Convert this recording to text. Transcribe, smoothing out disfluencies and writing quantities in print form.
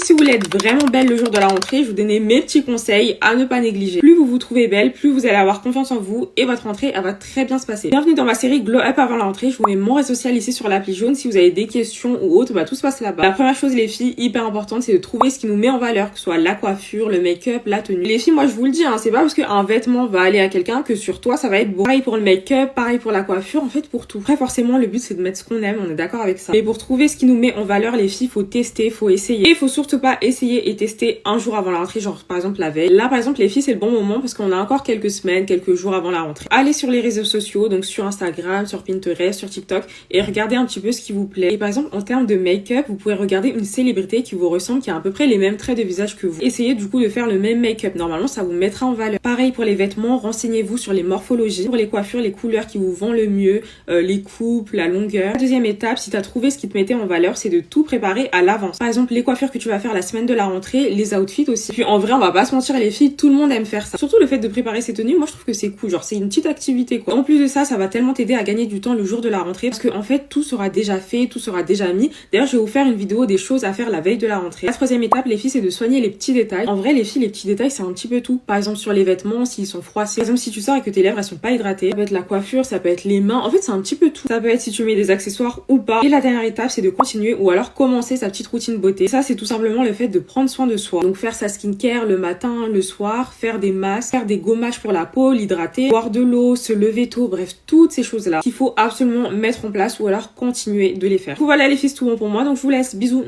si vous voulez être vraiment belle le jour de la rentrée, je vous donnais mes petits conseils à ne pas négliger. Plus vous vous trouvez belle, plus vous allez avoir confiance en vous et votre rentrée elle va très bien se passer. Bienvenue dans ma série Glow Up avant la rentrée. Je vous mets mon réseau social ici sur l'appli jaune. Si vous avez des questions ou autres, tout se passe là-bas. La première chose les filles, hyper importante, c'est de trouver ce qui nous met en valeur, que ce soit la coiffure, le make-up, la tenue. Les filles, moi je vous le dis, c'est pas parce qu'un vêtement va aller à quelqu'un que sur toi ça va être beau. Pareil pour le make-up, pareil pour la coiffure, en fait pour tout. Après forcément le but c'est de mettre ce qu'on aime, on est d'accord avec ça. Mais pour trouver ce qui nous met en valeur les filles, faut tester, faut essayer. Et faut surtout pas essayer et tester un jour avant la rentrée, genre par exemple la veille. Là par exemple les filles c'est le bon moment parce qu'on a encore quelques semaines, quelques jours avant la rentrée. Allez sur les réseaux sociaux, donc sur Instagram, sur Pinterest, sur TikTok et regardez un petit peu ce qui vous plaît. Et par exemple en termes de make-up, vous pouvez regarder une célébrité qui vous ressemble, qui a à peu près les mêmes traits de visage que vous. Essayez du coup de faire le même make-up. Normalement ça vous mettra en valeur. Pareil pour les vêtements, renseignez-vous sur les morphologies, pour les coiffures, les couleurs qui vous vont le mieux, les coupes, la longueur. La deuxième étape, si tu as trouvé ce qui te mettait en valeur, c'est de tout préparer à l'avance. Par exemple les coiffures que tu vas faire la semaine de la rentrée, les outfits aussi. Puis en vrai on va pas se mentir les filles, tout le monde aime faire ça. Surtout le fait de préparer ses tenues, moi je trouve que c'est cool, genre c'est une petite activité quoi. En plus de ça, ça va tellement t'aider à gagner du temps le jour de la rentrée parce que en fait tout sera déjà fait, tout sera déjà mis. D'ailleurs je vais vous faire une vidéo des choses à faire la veille de la rentrée. La troisième étape les filles, c'est de soigner les petits détails. En vrai les filles, les petits détails c'est un petit peu tout. Par exemple sur les vêtements, s'ils sont froissés, par exemple si tu sors et que tes lèvres elles sont pas hydratées, ça peut être la coiffure, ça peut être les mains, en fait c'est un petit peu tout. Ça peut être si tu mets des accessoires ou pas. Et la dernière étape c'est de continuer ou alors commencer sa petite routine beauté. Ça c'est tout simplement le fait de prendre soin de soi. Donc faire sa skincare le matin, le soir, faire des masques, faire des gommages pour la peau, l'hydrater, boire de l'eau, se lever tôt, bref toutes ces choses là qu'il faut absolument mettre en place ou alors continuer de les faire. Du coup voilà les filles, c'est tout bon pour moi, donc je vous laisse, bisous.